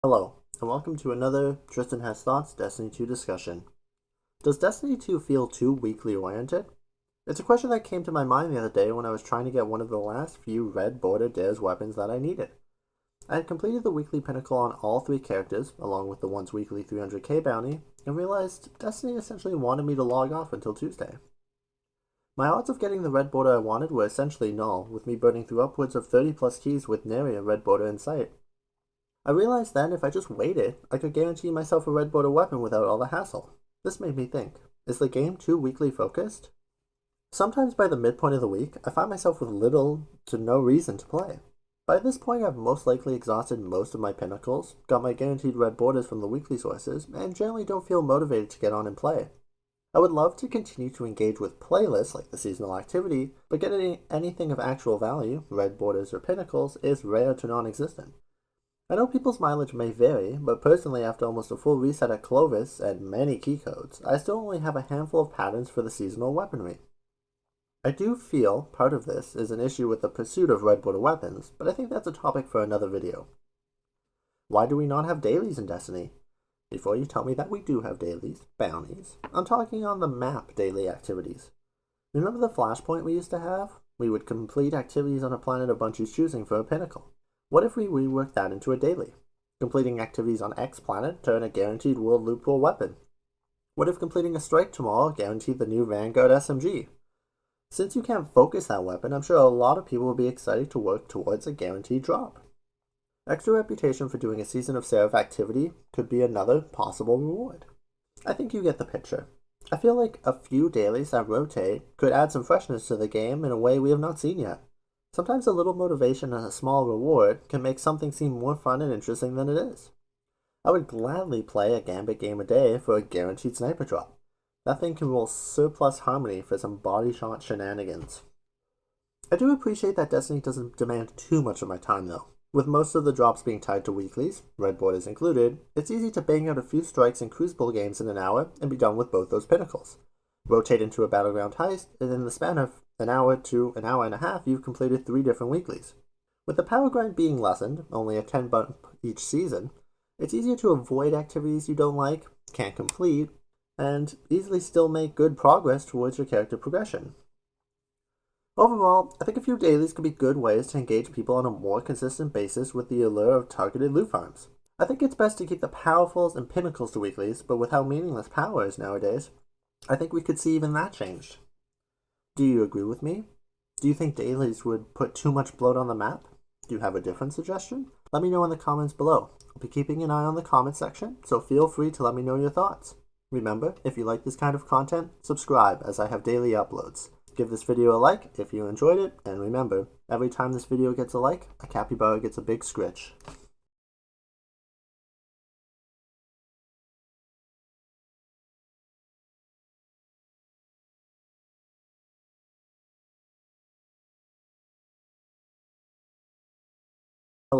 Hello, and welcome to another Tristan Has Thoughts Destiny 2 discussion. Does Destiny 2 feel too weekly oriented? It's a question that came to my mind the other day when I was trying to get one of the last few red border dares weapons that I needed. I had completed the weekly pinnacle on all three characters, along with the once weekly 300k bounty, and realized Destiny essentially wanted me to log off until Tuesday. My odds of getting the red border I wanted were essentially null, with me burning through upwards of 30 plus keys with nary a red border in sight. I realized then if I just waited, I could guarantee myself a red border weapon without all the hassle. This made me think, is the game too weekly focused? Sometimes by the midpoint of the week, I find myself with little to no reason to play. By this point, I've most likely exhausted most of my pinnacles, got my guaranteed red borders from the weekly sources, and generally don't feel motivated to get on and play. I would love to continue to engage with playlists like the seasonal activity, but getting anything of actual value, red borders or pinnacles, is rare to non-existent. I know people's mileage may vary, but personally after almost a full reset at Clovis and many keycodes, I still only have a handful of patterns for the seasonal weaponry. I do feel part of this is an issue with the pursuit of red border weapons, but I think that's a topic for another video. Why do we not have dailies in Destiny? Before you tell me that we do have dailies, bounties, I'm talking on the map daily activities. Remember the flashpoint we used to have? We would complete activities on a planet of Bungie's choosing for a pinnacle. What if we rework that into a daily? Completing activities on X planet turn a guaranteed world loot pool weapon. What if completing a strike tomorrow guaranteed the new Vanguard SMG? Since you can't focus that weapon, I'm sure a lot of people will be excited to work towards a guaranteed drop. Extra reputation for doing a Season of Seraph activity could be another possible reward. I think you get the picture. I feel like a few dailies that rotate could add some freshness to the game in a way we have not seen yet. Sometimes a little motivation and a small reward can make something seem more fun and interesting than it is. I would gladly play a Gambit game a day for a guaranteed sniper drop. That thing can roll surplus harmony for some body shot shenanigans. I do appreciate that Destiny doesn't demand too much of my time though. With most of the drops being tied to weeklies, red borders included, it's easy to bang out a few strikes in Crucible games in an hour and be done with both those pinnacles. Rotate into a battleground heist, and in the span of an hour to an hour and a half, you've completed 3 different weeklies. With the power grind being lessened, only a 10 bump each season, it's easier to avoid activities you don't like, can't complete, and easily still make good progress towards your character progression. Overall, I think a few dailies could be good ways to engage people on a more consistent basis with the allure of targeted loot farms. I think it's best to keep the powerfuls and pinnacles to weeklies, but with how meaningless power is nowadays, I think we could see even that changed. Do you agree with me? Do you think dailies would put too much bloat on the map? Do you have a different suggestion? Let me know in the comments below. I'll be keeping an eye on the comment section, so feel free to let me know your thoughts. Remember, if you like this kind of content, subscribe as I have daily uploads. Give this video a like if you enjoyed it, and remember, every time this video gets a like, a capybara gets a big scritch.